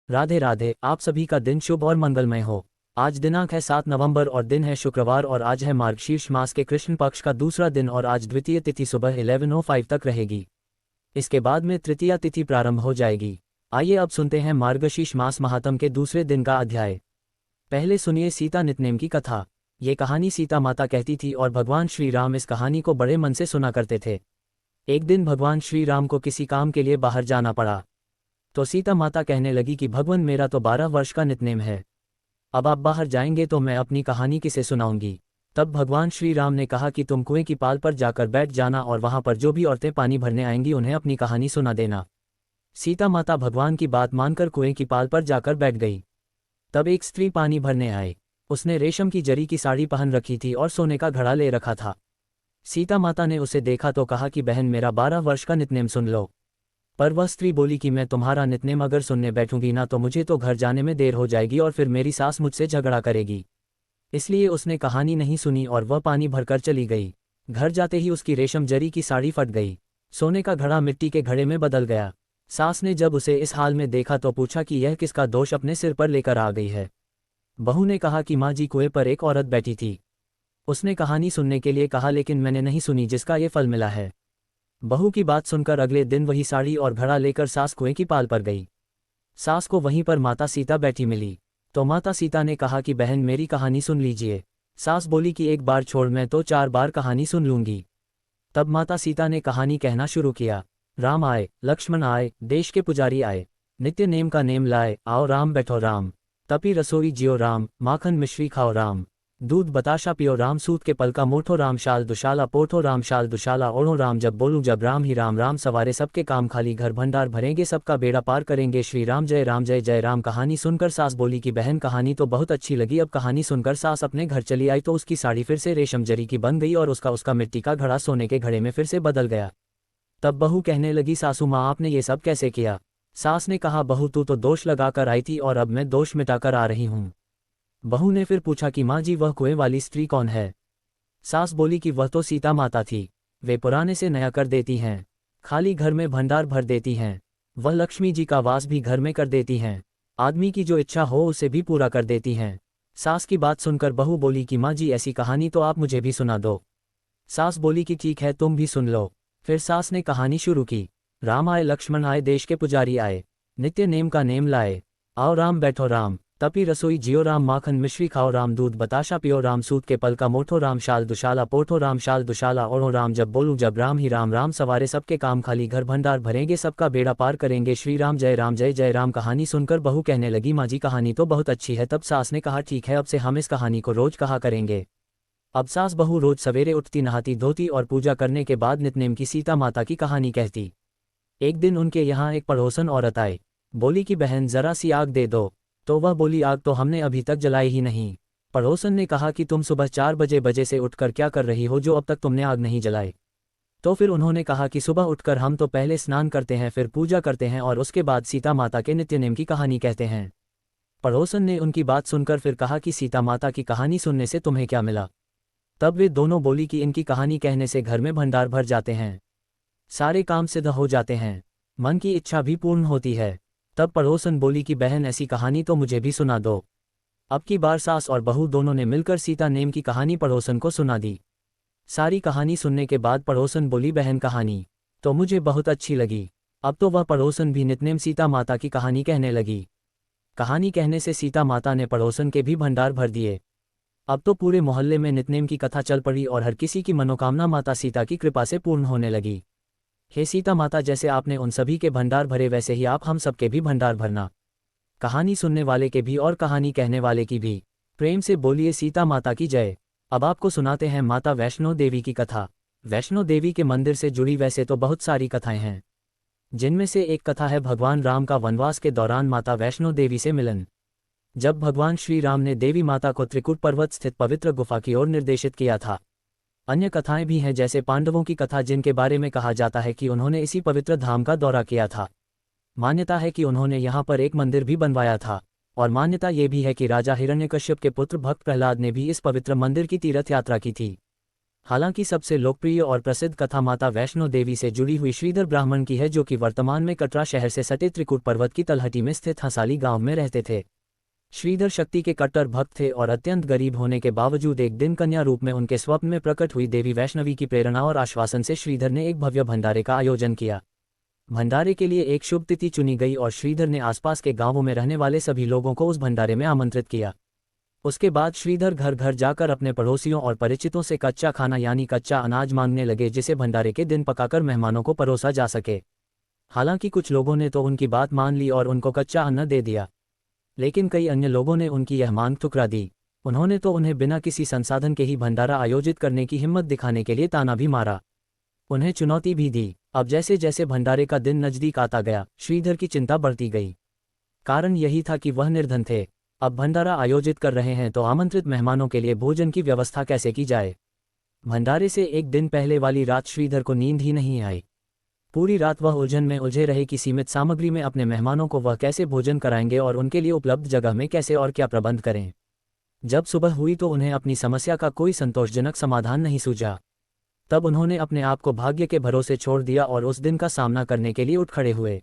राधे राधे। आप सभी का दिन शुभ और मंगलमय हो। आज दिनांक है 7 नवंबर और दिन है शुक्रवार और आज है मार्गशीर्ष मास के कृष्ण पक्ष का दूसरा दिन और आज द्वितीय तिथि सुबह 11:05 तक रहेगी। इसके बाद में तृतीया तिथि प्रारंभ हो जाएगी। आइए अब सुनते हैं मार्गशीर्ष मास महात्म के दूसरे दिन का अध्याय। पहले सुनिए सीता नितनेम की कथा। ये कहानी सीता माता कहती थी और भगवान श्री राम इस कहानी को बड़े मन से सुना करते थे। एक दिन भगवान श्री राम को किसी काम के लिए बाहर जाना पड़ा। तो सीता माता कहने लगी कि भगवान मेरा तो 12 वर्ष का नितनेम है, अब आप बाहर जाएंगे तो मैं अपनी कहानी किसे सुनाऊंगी। तब भगवान श्री राम ने कहा कि तुम कुएं की पाल पर जाकर बैठ जाना और वहां पर जो भी औरतें पानी भरने आएंगी उन्हें अपनी कहानी सुना देना। सीता माता भगवान की बात मानकर कुएं की पाल पर जाकर बैठ गई। तब एक स्त्री पानी भरने आई। उसने रेशम की जरी की साड़ी पहन रखी थी और सोने का घड़ा ले रखा था। सीता माता ने उसे देखा तो कहा कि बहन मेरा 12 वर्ष का नितनेम सुन लो। पर वह स्त्री बोली कि मैं तुम्हारा नितनेम अगर सुनने बैठूंगी ना तो मुझे तो घर जाने में देर हो जाएगी और फिर मेरी सास मुझसे झगड़ा करेगी। इसलिए उसने कहानी नहीं सुनी और वह पानी भरकर चली गई। घर जाते ही उसकी रेशम जरी की साड़ी फट गई। सोने का घड़ा मिट्टी के घड़े में बदल गया। सास ने जब उसे इस हाल में देखा तो पूछा कि यह किसका दोष अपने सिर पर लेकर आ गई है। बहू ने कहा कि माँ जी कुएं पर एक औरत बैठी थी, उसने कहानी सुनने के लिए कहा लेकिन मैंने नहीं सुनी जिसका ये फल मिला है। बहू की बात सुनकर अगले दिन वही साड़ी और घड़ा लेकर सास कुएं की पाल पर गई। सास को वहीं पर माता सीता बैठी मिली। तो माता सीता ने कहा कि बहन मेरी कहानी सुन लीजिए। सास बोली कि एक बार छोड़ मैं तो 4 बार कहानी सुन लूंगी। तब माता सीता ने कहानी कहना शुरू किया। राम आए, लक्ष्मण आए, देश के पुजारी आए, नित्य नेम का नेम लाए, आओ राम बैठो राम, तपी रसोई जियो राम, माखन मिश्री खाओ राम, दूध बताशा पियो राम, सूत के पल का मोठो राम, शाल दुशाला पोठो राम, शाल दुशाला ओढ़ो राम, जब बोलूं जब राम ही राम, राम सवारे सबके काम, खाली घर भंडार भरेंगे, सबका बेड़ा पार करेंगे, श्री राम जय जय राम। कहानी सुनकर सास बोली कि बहन कहानी तो बहुत अच्छी लगी। अब कहानी सुनकर सास अपने घर चली आई तो उसकी साड़ी फिर से रेशम जरी की बन गई और उसका मिट्टी का घड़ा सोने के घड़े में फिर से बदल गया। तब बहू कहने लगी सासू माँ आपने ये सब कैसे किया। सास ने कहा बहू तू तो दोष लगाकर आई थी और अब मैं दोष मिटाकर आ रही हूँ। बहू ने फिर पूछा कि माँ जी वह कुएं वाली स्त्री कौन है। सास बोली कि वह तो सीता माता थी, वे पुराने से नया कर देती हैं, खाली घर में भंडार भर देती हैं, वह लक्ष्मी जी का वास भी घर में कर देती हैं, आदमी की जो इच्छा हो उसे भी पूरा कर देती हैं। सास की बात सुनकर बहू बोली कि माँ जी ऐसी कहानी तो आप मुझे भी सुना दो। सास बोली कि ठीक है तुम भी सुन लो। फिर सास ने कहानी शुरू की। राम आए, लक्ष्मण आए, देश के पुजारी आए, नित्य नेम का नेम लाए, आओ राम बैठो राम, तपी रसोई जियो राम, माखन मिश्री खाओ राम, दूध बताशा पियो राम, सूत के पल का मोठो राम, शाल दुशाला पोठो राम, शाल दुशाला ओढ़ो राम, जब बोलूं जब राम ही राम, राम सवारे सबके काम, खाली घर भंडार भरेंगे, सबका बेड़ा पार करेंगे, श्री राम जय राम। कहानी सुनकर बहू कहने लगी माँ जी कहानी तो बहुत अच्छी है। तब सास ने कहा ठीक है अब से हम इस कहानी को रोज कहा करेंगे। अब सास बहू रोज सवेरे उठती, नहाती धोती और पूजा करने के बाद नितनेम की सीता माता की कहानी कहती। एक दिन उनके यहाँ एक पड़ोसन औरत आई। बोली कि बहन जरा सी आग दे दो। तो वह बोली आग तो हमने अभी तक जलाई ही नहीं। पड़ोसन ने कहा कि तुम सुबह 4 बजे से उठकर क्या कर रही हो जो अब तक तुमने आग नहीं जलाई। तो फिर उन्होंने कहा कि सुबह उठकर हम तो पहले स्नान करते हैं, फिर पूजा करते हैं और उसके बाद सीता माता के नित्यनेम की कहानी कहते हैं। पड़ोसन ने उनकी बात सुनकर फिर कहा कि सीता माता की कहानी सुनने से तुम्हें क्या मिला। तब वे दोनों बोली कि इनकी कहानी कहने से घर में भंडार भर जाते हैं, सारे काम सिद्ध हो जाते हैं, मन की इच्छा भी पूर्ण होती है। तब पड़ोसन बोली कि बहन ऐसी कहानी तो मुझे भी सुना दो। अब की बार सास और बहू दोनों ने मिलकर सीता नेम की कहानी पड़ोसन को सुना दी। सारी कहानी सुनने के बाद पड़ोसन बोली बहन कहानी तो मुझे बहुत अच्छी लगी। अब तो वह पड़ोसन भी नितनेम सीता माता की कहानी कहने लगी। कहानी कहने से सीता माता ने पड़ोसन के भी भंडार भर दिए। अब तो पूरे मोहल्ले में नितनेम की कथा चल पड़ी और हर किसी की मनोकामना माता सीता की कृपा से पूर्ण होने लगी। हे सीता माता जैसे आपने उन सभी के भंडार भरे वैसे ही आप हम सबके भी भंडार भरना, कहानी सुनने वाले के भी और कहानी कहने वाले की भी। प्रेम से बोलिए सीता माता की जय। अब आपको सुनाते हैं माता वैष्णो देवी की कथा। वैष्णो देवी के मंदिर से जुड़ी वैसे तो बहुत सारी कथाएं हैं, जिनमें से एक कथा है भगवान राम का वनवास के दौरान माता वैष्णो देवी से मिलन। जब भगवान श्री राम ने देवी माता को त्रिकूट पर्वत स्थित पवित्र गुफा की ओर निर्देशित किया था। अन्य कथाएं भी हैं जैसे पांडवों की कथा, जिनके बारे में कहा जाता है कि उन्होंने इसी पवित्र धाम का दौरा किया था। मान्यता है कि उन्होंने यहाँ पर एक मंदिर भी बनवाया था और मान्यता ये भी है कि राजा हिरण्यकश्यप के पुत्र भक्त प्रहलाद ने भी इस पवित्र मंदिर की तीर्थ यात्रा की थी। हालांकि सबसे लोकप्रिय और प्रसिद्ध कथा माता वैष्णो देवी से जुड़ी हुई श्रीधर ब्राह्मण की है, जो कि वर्तमान में कटरा शहर से सटे त्रिकूट पर्वत की तलहटी में स्थित हंसाली गांव में रहते थे। श्रीधर शक्ति के कट्टर भक्त थे और अत्यंत गरीब होने के बावजूद एक दिन कन्या रूप में उनके स्वप्न में प्रकट हुई देवी वैष्णवी की प्रेरणा और आश्वासन से श्रीधर ने एक भव्य भंडारे का आयोजन किया। भंडारे के लिए एक शुभ तिथि चुनी गई और श्रीधर ने आसपास के गांवों में रहने वाले सभी लोगों को उस भंडारे में आमंत्रित किया। उसके बाद श्रीधर घर घर जाकर अपने पड़ोसियों और परिचितों से कच्चा खाना यानी कच्चा अनाज मांगने लगे, जिसे भंडारे के दिन पकाकर मेहमानों को परोसा जा सके। हालांकि कुछ लोगों ने तो उनकी बात मान ली और उनको कच्चा अन्न दे दिया, लेकिन कई अन्य लोगों ने उनकी यह मांग ठुकरा दी। उन्होंने तो उन्हें बिना किसी संसाधन के ही भंडारा आयोजित करने की हिम्मत दिखाने के लिए ताना भी मारा, उन्हें चुनौती भी दी। अब जैसे जैसे भंडारे का दिन नजदीक आता गया, श्रीधर की चिंता बढ़ती गई। कारण यही था कि वह निर्धन थे। अब भंडारा आयोजित कर रहे हैं तो आमंत्रित मेहमानों के लिए भोजन की व्यवस्था कैसे की जाए। भंडारे से एक दिन पहले वाली रात श्रीधर को नींद ही नहीं आई। पूरी रात वह उलझन में उलझे रहे कि सीमित सामग्री में अपने मेहमानों को वह कैसे भोजन कराएंगे और उनके लिए उपलब्ध जगह में कैसे और क्या प्रबंध करें। जब सुबह हुई तो उन्हें अपनी समस्या का कोई संतोषजनक समाधान नहीं सूझा। तब उन्होंने अपने आप को भाग्य के भरोसे छोड़ दिया और उस दिन का सामना करने के लिए उठ खड़े हुए।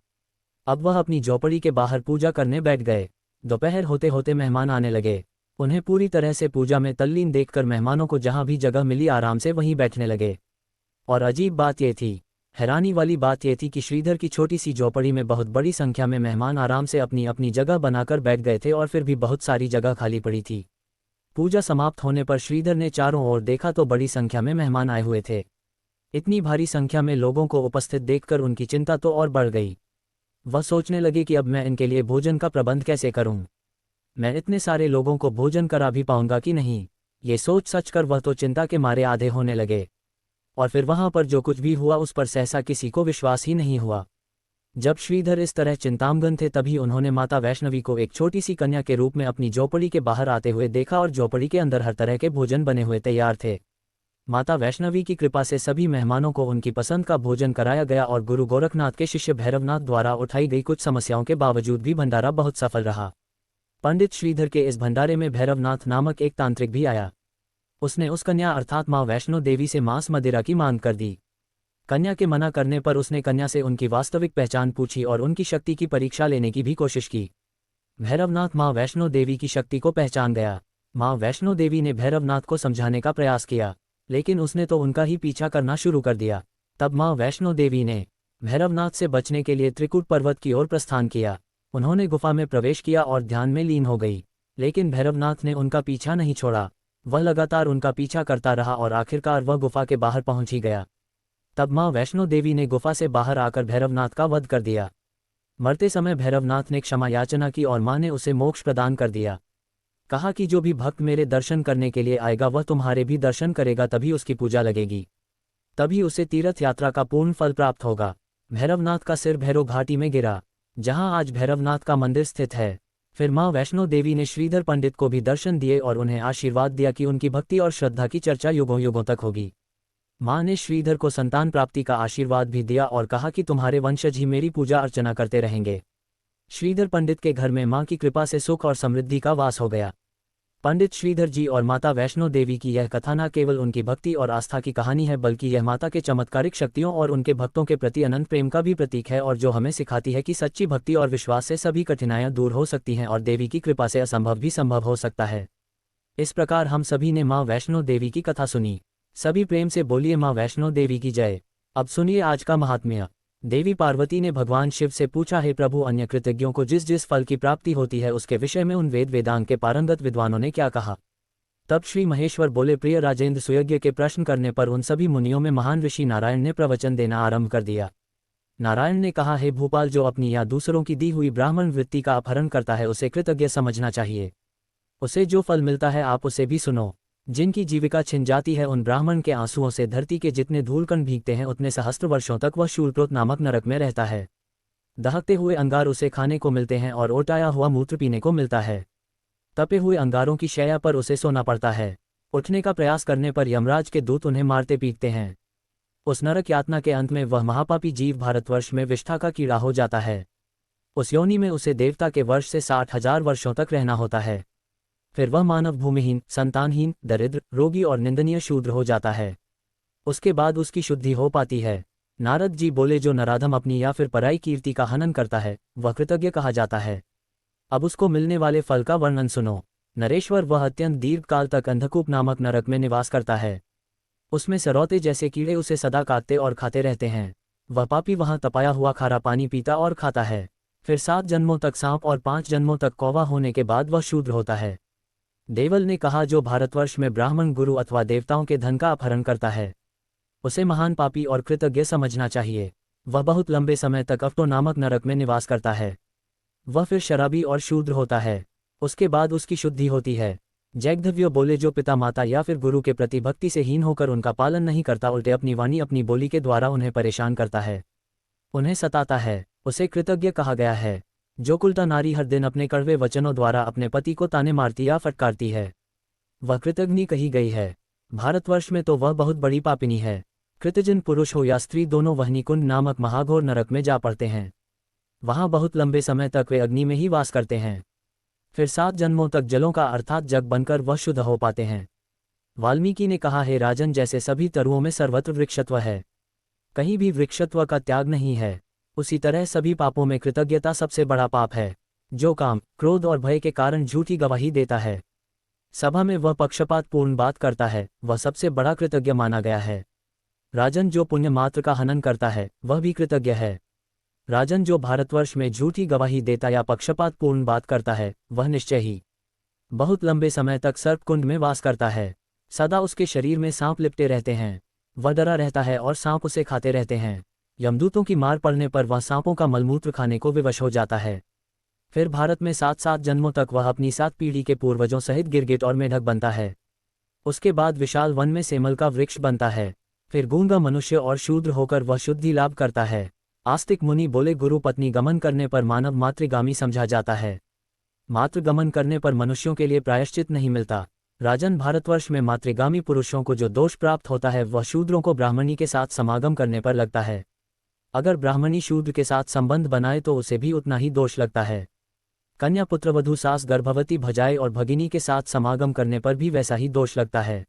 अब वह अपनी झोपड़ी के बाहर पूजा करने बैठ गए। दोपहर होते होते मेहमान आने लगे। उन्हें पूरी तरह से पूजा में तल्लीन देखकर मेहमानों को जहां भी जगह मिली आराम से वहीं बैठने लगे। और अजीब बात यह थी, हैरानी वाली बात यह थी कि श्रीधर की छोटी सी झोपड़ी में बहुत बड़ी संख्या में मेहमान आराम से अपनी अपनी जगह बनाकर बैठ गए थे और फिर भी बहुत सारी जगह खाली पड़ी थी। पूजा समाप्त होने पर श्रीधर ने चारों ओर देखा तो बड़ी संख्या में मेहमान आए हुए थे। इतनी भारी संख्या में लोगों को उपस्थित देखकर उनकी चिंता तो और बढ़ गई। वह सोचने लगे कि अब मैं इनके लिए भोजन का प्रबंध कैसे करूं। मैं इतने सारे लोगों को भोजन करा भी पाऊंगा कि नहीं, ये सोच सच कर वह तो चिंता के मारे आधे होने लगे। और फिर वहां पर जो कुछ भी हुआ उस पर सहसा किसी को विश्वास ही नहीं हुआ। जब श्रीधर इस तरह चिंतामग्न थे तभी उन्होंने माता वैष्णवी को एक छोटी सी कन्या के रूप में अपनी झोपड़ी के बाहर आते हुए देखा और झोपड़ी के अंदर हर तरह के भोजन बने हुए तैयार थे। माता वैष्णवी की कृपा से सभी मेहमानों को उनकी पसंद का भोजन कराया गया और गुरु गोरखनाथ के शिष्य भैरवनाथ द्वारा उठाई गई कुछ समस्याओं के बावजूद भी भंडारा बहुत सफल रहा। पंडित श्रीधर के इस भंडारे में भैरवनाथ नामक एक तांत्रिक भी आया। उसने उस कन्या अर्थात मां वैष्णो देवी से मांस मदिरा की मांग कर दी। कन्या के मना करने पर उसने कन्या से उनकी वास्तविक पहचान पूछी और उनकी शक्ति की परीक्षा लेने की भी कोशिश की। भैरवनाथ मां वैष्णो देवी की शक्ति को पहचान गया। मां वैष्णो देवी ने भैरवनाथ को समझाने का प्रयास किया, लेकिन उसने तो उनका ही पीछा करना शुरू कर दिया। तब मां वैष्णो देवी ने भैरवनाथ से बचने के लिए त्रिकूट पर्वत की ओर प्रस्थान किया। उन्होंने गुफा में प्रवेश किया और ध्यान में लीन हो गई, लेकिन भैरवनाथ ने उनका पीछा नहीं छोड़ा। वह लगातार उनका पीछा करता रहा और आखिरकार वह गुफा के बाहर पहुंच ही गया। तब मां वैष्णो देवी ने गुफा से बाहर आकर भैरवनाथ का वध कर दिया। मरते समय भैरवनाथ ने क्षमा याचना की और मां ने उसे मोक्ष प्रदान कर दिया। कहा कि जो भी भक्त मेरे दर्शन करने के लिए आएगा वह तुम्हारे भी दर्शन करेगा, तभी उसकी पूजा लगेगी, तभी उसे तीर्थ यात्रा का पूर्ण फल प्राप्त होगा। भैरवनाथ का सिर भैरव घाटी में गिरा, जहां आज भैरवनाथ का मंदिर स्थित है। फिर मां वैष्णो देवी ने श्रीधर पंडित को भी दर्शन दिए और उन्हें आशीर्वाद दिया कि उनकी भक्ति और श्रद्धा की चर्चा युगों युगों तक होगी। मां ने श्रीधर को संतान प्राप्ति का आशीर्वाद भी दिया और कहा कि तुम्हारे वंशज ही मेरी पूजा अर्चना करते रहेंगे। श्रीधर पंडित के घर में मां की कृपा से सुख और समृद्धि का वास हो गया। पंडित श्रीधर जी और माता वैष्णो देवी की यह कथा न केवल उनकी भक्ति और आस्था की कहानी है, बल्कि यह माता के चमत्कारिक शक्तियों और उनके भक्तों के प्रति अनंत प्रेम का भी प्रतीक है, और जो हमें सिखाती है कि सच्ची भक्ति और विश्वास से सभी कठिनाइयां दूर हो सकती हैं और देवी की कृपा से असंभव भी संभव हो सकता है। इस प्रकार हम सभी ने मां वैष्णो देवी की कथा सुनी। सभी प्रेम से बोलिए मां वैष्णो देवी की जय। अब सुनिए आज का महात्म्य। देवी पार्वती ने भगवान शिव से पूछा, हे प्रभु, अन्य कृतज्ञों को जिस जिस फल की प्राप्ति होती है उसके विषय में उन वेद वेदांग के पारंगत विद्वानों ने क्या कहा। तब श्री महेश्वर बोले, प्रिय राजेंद्र, सुयज्ञ के प्रश्न करने पर उन सभी मुनियों में महान ऋषि नारायण ने प्रवचन देना आरंभ कर दिया। नारायण ने कहा, हे भूपाल, जो अपनी या दूसरों की दी हुई ब्राह्मण वृत्ति का अपहरण करता है उसे कृतज्ञ समझना चाहिए। उसे जो फल मिलता है आप उसे भी सुनो। जिनकी जीविका छिन जाती है उन ब्राह्मण के आंसुओं से धरती के जितने धूलकण भीगते हैं उतने सहस्त्र वर्षों तक वह शूलप्रोत नामक नरक में रहता है। दहकते हुए अंगार उसे खाने को मिलते हैं और ओटाया हुआ मूत्र पीने को मिलता है। तपे हुए अंगारों की शैया पर उसे सोना पड़ता है। उठने का प्रयास करने पर यमराज के दूत उन्हें मारते पीटते हैं। उस नरक यातना के अंत में वह महापापी जीव भारतवर्ष में विष्ठा का कीड़ा हो जाता है। उस योनि में उसे देवता के वर्ष से 60,000 वर्षों तक रहना होता है। फिर वह मानव भूमिहीन, संतानहीन, दरिद्र, रोगी और निंदनीय शूद्र हो जाता है। उसके बाद उसकी शुद्धि हो पाती है। नारद जी बोले, जो नराधम अपनी या फिर पराई कीर्ति का हनन करता है वह कृतज्ञ कहा जाता है। अब उसको मिलने वाले फल का वर्णन सुनो। नरेश्वर, वह अत्यंत दीर्घ काल तक अंधकूप नामक नरक में निवास करता है। उसमें सरौते जैसे कीड़े उसे सदा काटते और खाते रहते हैं। वह पापी वहां तपाया हुआ खारा पानी पीता और खाता है। फिर 7 जन्मों तक सांप और 5 जन्मों तक कौवा होने के बाद वह शूद्र होता है। देवल ने कहा, जो भारतवर्ष में ब्राह्मण गुरु अथवा देवताओं के धन का अपहरण करता है उसे महान पापी और कृतज्ञ समझना चाहिए। वह बहुत लंबे समय तक अफ्टो नामक नरक में निवास करता है। वह फिर शराबी और शूद्र होता है। उसके बाद उसकी शुद्धि होती है। जैगधव्य बोले, जो पिता माता या फिर गुरु के प्रति भक्ति से हीन होकर उनका पालन नहीं करता, उल्टे अपनी वाणी अपनी बोली के द्वारा उन्हें परेशान करता है, उन्हें सताता है, उसे कृतज्ञ कहा गया है। जो कुलटा नारी हर दिन अपने कड़वे वचनों द्वारा अपने पति को ताने मारती या फटकारती है वह कृतज्ञ कही गई है। भारतवर्ष में तो वह बहुत बड़ी पापिनी है। कृतजन पुरुष हो या स्त्री दोनों वहनीकुंड नामक महाघोर नरक में जा पड़ते हैं। वहां बहुत लंबे समय तक वे अग्नि में ही वास करते हैं। फिर 7 जन्मों तक जलों का अर्थात जग बनकर वह शुद्ध हो पाते हैं। वाल्मीकि ने कहा, हे राजन, जैसे सभी तरुओं में सर्वत्र वृक्षत्व है, कहीं भी वृक्षत्व का त्याग नहीं है, उसी तरह सभी पापों में कृतज्ञता सबसे बड़ा पाप है। जो काम, क्रोध और भय के कारण झूठी गवाही देता है, सभा में वह पक्षपातपूर्ण बात करता है, वह सबसे बड़ा कृतज्ञ माना गया है। राजन, जो पुण्य मात्र का हनन करता है वह भी कृतज्ञ है। राजन, जो भारतवर्ष में झूठी गवाही देता या पक्षपातपूर्ण बात करता है वह निश्चय ही बहुत लंबे समय तक सर्पकुंड में वास करता है। सदा उसके शरीर में सांप लिपटे रहते हैं। वह डरा रहता है और सांप उसे खाते रहते हैं। यमदूतों की मार पड़ने पर वह सांपों का मलमूत्र खाने को विवश हो जाता है। फिर भारत में 7 जन्मों तक वह अपनी 7 पीढ़ी के पूर्वजों सहित गिरगिट और मेढक बनता है। उसके बाद विशाल वन में सेमल का वृक्ष बनता है। फिर गूंगा मनुष्य और शूद्र होकर वह शुद्धि लाभ करता है। आस्तिक मुनि बोले, गुरु पत्नी गमन करने पर मानव मातृगामी समझा जाता है। मातृगमन करने पर मनुष्यों के लिए प्रायश्चित नहीं मिलता। राजन, भारतवर्ष में मातृगामी पुरुषों को जो दोष प्राप्त होता है वह शूद्रों को ब्राह्मणी के साथ समागम करने पर लगता है। अगर ब्राह्मणी शूद्र के साथ संबंध बनाए तो उसे भी उतना ही दोष लगता है। कन्या पुत्रवधू सास गर्भवती भजाए और भगिनी के साथ समागम करने पर भी वैसा ही दोष लगता है।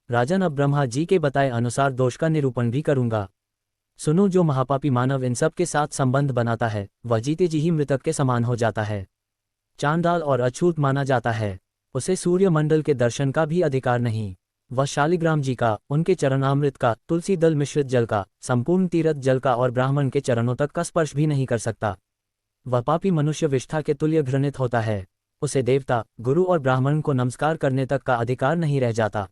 राजन, अब ब्रह्मा जी के बताए अनुसार दोष का निरूपण भी करूंगा। सुनो, जो महापापी मानव इन सब के साथ संबंध बनाता है वह जीते जी ही मृतक के समान हो जाता है, चांडाल और अछूत माना जाता है। उसे सूर्यमंडल के दर्शन का भी अधिकार नहीं। वह शालिग्राम जी का, उनके चरणामृत का, तुलसी दल मिश्रित जल का, संपूर्ण तीर्थ जल का और ब्राह्मण के चरणों तक का स्पर्श भी नहीं कर सकता। वह पापी मनुष्य विष्ठा के तुल्य घृणित होता है। उसे देवता, गुरु और ब्राह्मण को नमस्कार करने तक का अधिकार नहीं रह जाता।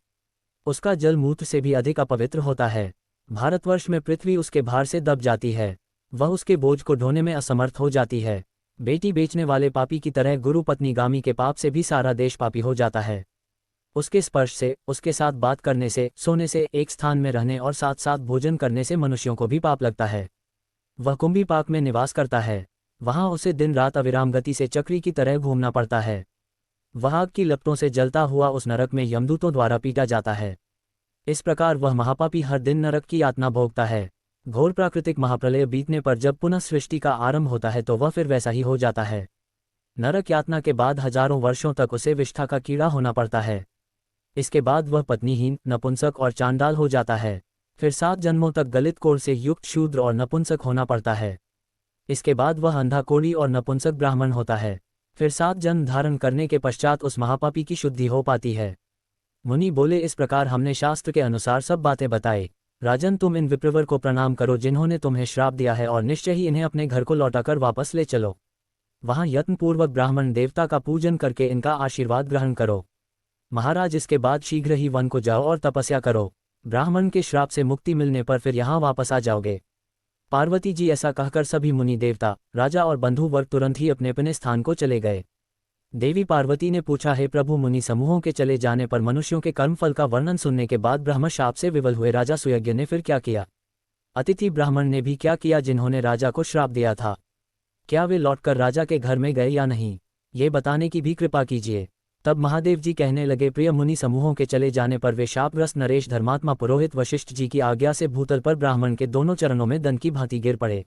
उसका जल मूत्र से भी अधिक अपवित्र होता है। भारतवर्ष में पृथ्वी उसके भार से दब जाती है। वह उसके बोझ को ढोने में असमर्थ हो जाती है। बेटी बेचने वाले पापी की तरह गुरु पत्नी गामी के पाप से भी सारा देश पापी हो जाता है। उसके स्पर्श से, उसके साथ बात करने से, सोने से, एक स्थान में रहने और साथ साथ भोजन करने से मनुष्यों को भी पाप लगता है। वह कुंभी पाक में निवास करता है। वहां उसे दिन रात अविराम गति से चक्री की तरह घूमना पड़ता है। वह आग की लपटों से जलता हुआ उस नरक में यमदूतों द्वारा पीटा जाता है। इस प्रकार वह महापापी हर दिन नरक की यातना भोगता है। घोर प्राकृतिक महाप्रलय बीतने पर जब पुनः सृष्टि का आरंभ होता है तो वह फिर वैसा ही हो जाता है। नरक यातना के बाद हजारों वर्षों तक उसे विष्ठा का कीड़ा होना पड़ता है। इसके बाद वह पत्नीहीन, नपुंसक और चांडाल हो जाता है। फिर 7 जन्मों तक गलित कोढ़ से युक्त शूद्र और नपुंसक होना पड़ता है। इसके बाद वह अंधा कोढ़ी और नपुंसक ब्राह्मण होता है। फिर 7 जन्म धारण करने के पश्चात उस महापापी की शुद्धि हो पाती है। मुनि बोले, इस प्रकार हमने शास्त्र के अनुसार सब बातें बताई। राजन, तुम इन विप्रवर को प्रणाम करो जिन्होंने तुम्हें श्राप दिया है और निश्चय ही इन्हें अपने घर को लौटाकर वापस ले चलो। वहां यत्नपूर्वक ब्राह्मण देवता का पूजन करके इनका आशीर्वाद ग्रहण करो। महाराज, इसके बाद शीघ्र ही वन को जाओ और तपस्या करो। ब्राह्मण के श्राप से मुक्ति मिलने पर फिर यहाँ वापस आ जाओगे। पार्वती जी ऐसा कहकर सभी मुनि देवता, राजा और बंधु वर्ग तुरंत ही अपने अपने स्थान को चले गए। देवी पार्वती ने पूछा, हे प्रभु, मुनि समूहों के चले जाने पर मनुष्यों के कर्मफल का वर्णन सुनने के बाद ब्रह्म शाप से विवल हुए राजा सुयज्ञ ने फिर क्या किया? अतिथि ब्राह्मण ने भी क्या किया जिन्होंने राजा को श्राप दिया था? क्या वे लौटकर राजा के घर में गए या नहीं, ये बताने की भी कृपा कीजिए। तब महादेव जी कहने लगे, प्रिय मुनि समूहों के चले जाने पर वे शापग्रस्त नरेश धर्मात्मा पुरोहित वशिष्ठ जी की आज्ञा से भूतल पर ब्राह्मण के दोनों चरणों में दंड की भांति गिर पड़े।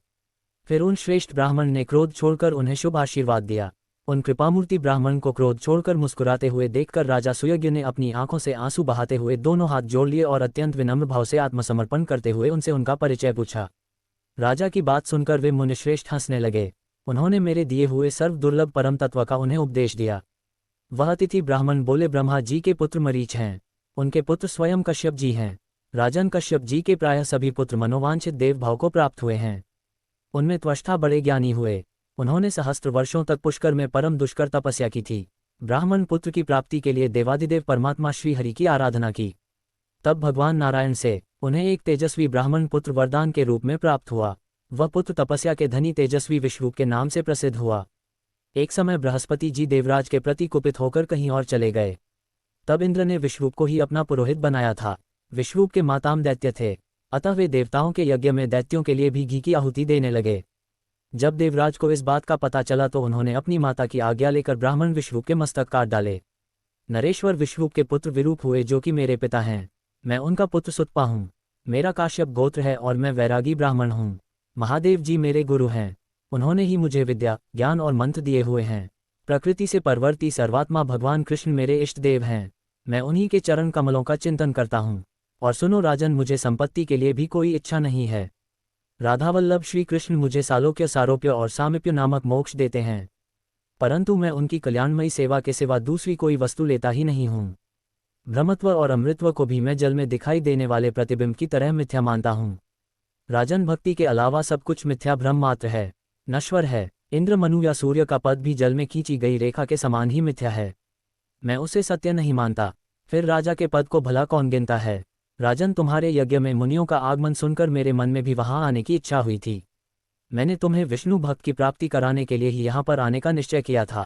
फिर उन श्रेष्ठ ब्राह्मण ने क्रोध छोड़कर उन्हें शुभ आशीर्वाद दिया। उन कृपामूर्ति ब्राह्मण को क्रोध छोड़कर मुस्कुराते हुए देखकर राजा सुयज्ञ ने अपनी आंखों से आंसू बहाते हुए दोनों हाथ जोड़ लिए और अत्यंत विनम्र भाव से आत्मसमर्पण करते हुए उनसे उनका परिचय पूछा। राजा की बात सुनकर वे मुनिश्रेष्ठ हंसने लगे। उन्होंने मेरे दिए हुए सर्व दुर्लभ परम तत्व का उन्हें उपदेश दिया। वह अतिथि ब्राह्मण बोले, ब्रह्मा जी के पुत्र मरीच हैं। उनके पुत्र स्वयं कश्यप जी हैं। राजन, कश्यप जी के प्रायः सभी पुत्र मनोवांछित देव भाव को प्राप्त हुए हैं। उनमें त्वष्टा बड़े ज्ञानी हुए। उन्होंने सहस्त्र वर्षों तक पुष्कर में परम दुष्कर तपस्या की थी। ब्राह्मण पुत्र की प्राप्ति के लिए देवादिदेव परमात्मा श्री हरि की आराधना की। तब भगवान नारायण से उन्हें एक तेजस्वी ब्राह्मण पुत्र वरदान के रूप में प्राप्त हुआ। वह पुत्र तपस्या के धनी तेजस्वी विश्वरूप के नाम से प्रसिद्ध हुआ। एक समय बृहस्पति जी देवराज के प्रति कुपित होकर कहीं और चले गए। तब इंद्र ने विश्वरूप को ही अपना पुरोहित बनाया था। विश्वरूप के माताम दैत्य थे, अतः वे देवताओं के यज्ञ में दैत्यों के लिए भी घी की आहुति देने लगे। जब देवराज को इस बात का पता चला तो उन्होंने अपनी माता की आज्ञा लेकर ब्राह्मण विश्वरूप के मस्तक काट डाले। नरेश्वर विश्वरूप के पुत्र विरूप हुए, जो कि मेरे पिता हैं। मैं उनका पुत्र सुतपा हूँ। मेरा काश्यप गोत्र है और मैं वैरागी ब्राह्मण हूँ। महादेव जी मेरे गुरु हैं। उन्होंने ही मुझे विद्या, ज्ञान और मंत्र दिए हुए हैं। प्रकृति से परवर्ती सर्वात्मा भगवान कृष्ण मेरे इष्ट देव हैं। मैं उन्हीं के चरण कमलों का चिंतन करता हूँ। और सुनो राजन, मुझे संपत्ति के लिए भी कोई इच्छा नहीं है। राधावल्लभ श्री कृष्ण मुझे सालोक्य, सारोप्य और सामीप्य नामक मोक्ष देते हैं, परंतु मैं उनकी कल्याणमयी सेवा के सिवा दूसरी कोई वस्तु लेता ही नहीं हूँ। ब्रह्मत्व और अमृतत्व को भी मैं जल में दिखाई देने वाले प्रतिबिंब की तरह मिथ्या मानता हूँ। राजन, भक्ति के अलावा सब कुछ मिथ्या भ्रम मात्र है, नश्वर है। इंद्र, मनु या सूर्य का पद भी जल में खींची गई रेखा के समान ही मिथ्या है। मैं उसे सत्य नहीं मानता। फिर राजा के पद को भला कौन गिनता है? राजन, तुम्हारे यज्ञ में मुनियों का आगमन सुनकर मेरे मन में भी वहां आने की इच्छा हुई थी। मैंने तुम्हें विष्णु भक्त की प्राप्ति कराने के लिए ही यहाँ पर आने का निश्चय किया था।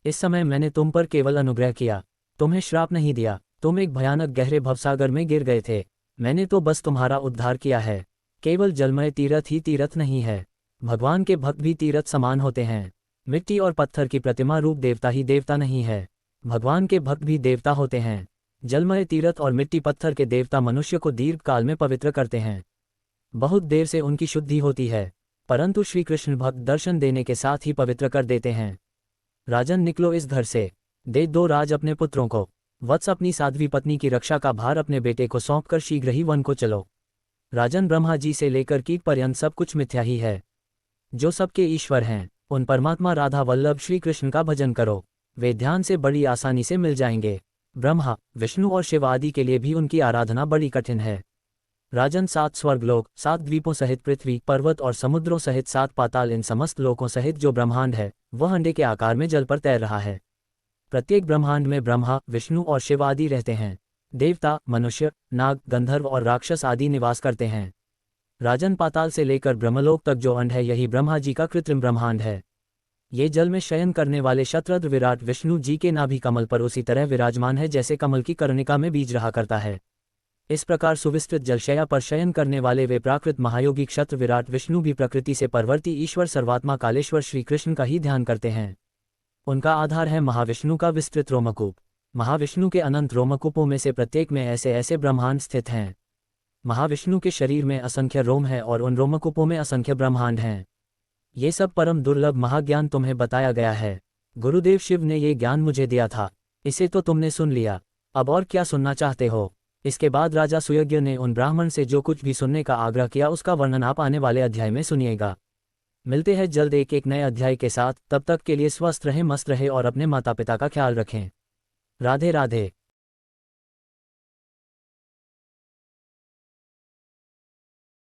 इस समय मैंने तुम पर केवल अनुग्रह किया, तुम्हें श्राप नहीं दिया। तुम एक भयानक गहरे भवसागर में गिर गए थे, मैंने तो बस तुम्हारा उद्धार किया है। केवल जलमय तीर्थ ही तीर्थ नहीं है, भगवान के भक्त भी तीर्थ समान होते हैं। मिट्टी और पत्थर की प्रतिमा रूप देवता ही देवता नहीं है, भगवान के भक्त भी देवता होते हैं। जलमय तीर्थ और मिट्टी पत्थर के देवता मनुष्य को दीर्घ काल में पवित्र करते हैं। बहुत देर से उनकी शुद्धि होती है, परंतु श्री कृष्ण भक्त दर्शन देने के साथ ही पवित्र कर देते हैं। राजन, निकलो इस घर से, दे दो राज अपने पुत्रों को। वत्स, अपनी साध्वी पत्नी की रक्षा का भार अपने बेटे को सौंपकर शीघ्र ही वन को चलो। राजन, ब्रह्मा जी से लेकर कीट पर्यंत सब कुछ मिथ्या ही है। जो सबके ईश्वर हैं, उन परमात्मा राधा वल्लभ श्री कृष्ण का भजन करो, वे ध्यान से बड़ी आसानी से मिल जाएंगे। ब्रह्मा, विष्णु और शिव आदि के लिए भी उनकी आराधना बड़ी कठिन है। राजन, 7 स्वर्गलोक, 7 द्वीपों सहित पृथ्वी, पर्वत और समुद्रों सहित 7 पाताल, इन समस्त लोकों सहित जो ब्रह्मांड है वह अंडे के आकार में जल पर तैर रहा है। प्रत्येक ब्रह्मांड में ब्रह्मा, विष्णु और शिव आदि रहते हैं। देवता, मनुष्य, नाग, गंधर्व और राक्षस आदि निवास करते हैं। राजन, पाताल से लेकर ब्रह्मलोक तक जो अंड है यही ब्रह्मा जी का कृत्रिम ब्रह्मांड है। ये जल में शयन करने वाले शतरुद्र विराट विष्णु जी के नाभि कमल पर उसी तरह विराजमान है जैसे कमल की कर्णिका में बीज रहा करता है। इस प्रकार सुविस्तृत जलशया पर शयन करने वाले वे प्राकृत महायोगी क्षत्र विराट विष्णु भी प्रकृति से परवर्ती ईश्वर सर्वात्मा कालेश्वर श्री कृष्ण का ही ध्यान करते हैं। उनका आधार है महाविष्णु का विस्तृत रोमकूप। महाविष्णु के अनंत रोमकूपों में से प्रत्येक में ऐसे ऐसे ब्रह्मांड स्थित हैं। महाविष्णु के शरीर में असंख्य रोम है और उन रोमकूपों में असंख्य ब्रह्मांड हैं। ये सब परम दुर्लभ महाज्ञान तुम्हें बताया गया है। गुरुदेव शिव ने ये ज्ञान मुझे दिया था, इसे तो तुमने सुन लिया, अब और क्या सुनना चाहते हो? इसके बाद राजा सुयज्ञ ने उन ब्राह्मण से जो कुछ भी सुनने का आग्रह किया उसका वर्णन आप आने वाले अध्याय में सुनिएगा। मिलते हैं जल्द एक नए अध्याय के साथ, तब तक के लिए स्वस्थ रहें, मस्त रहें और अपने माता पिता का ख्याल रखें। राधे राधे।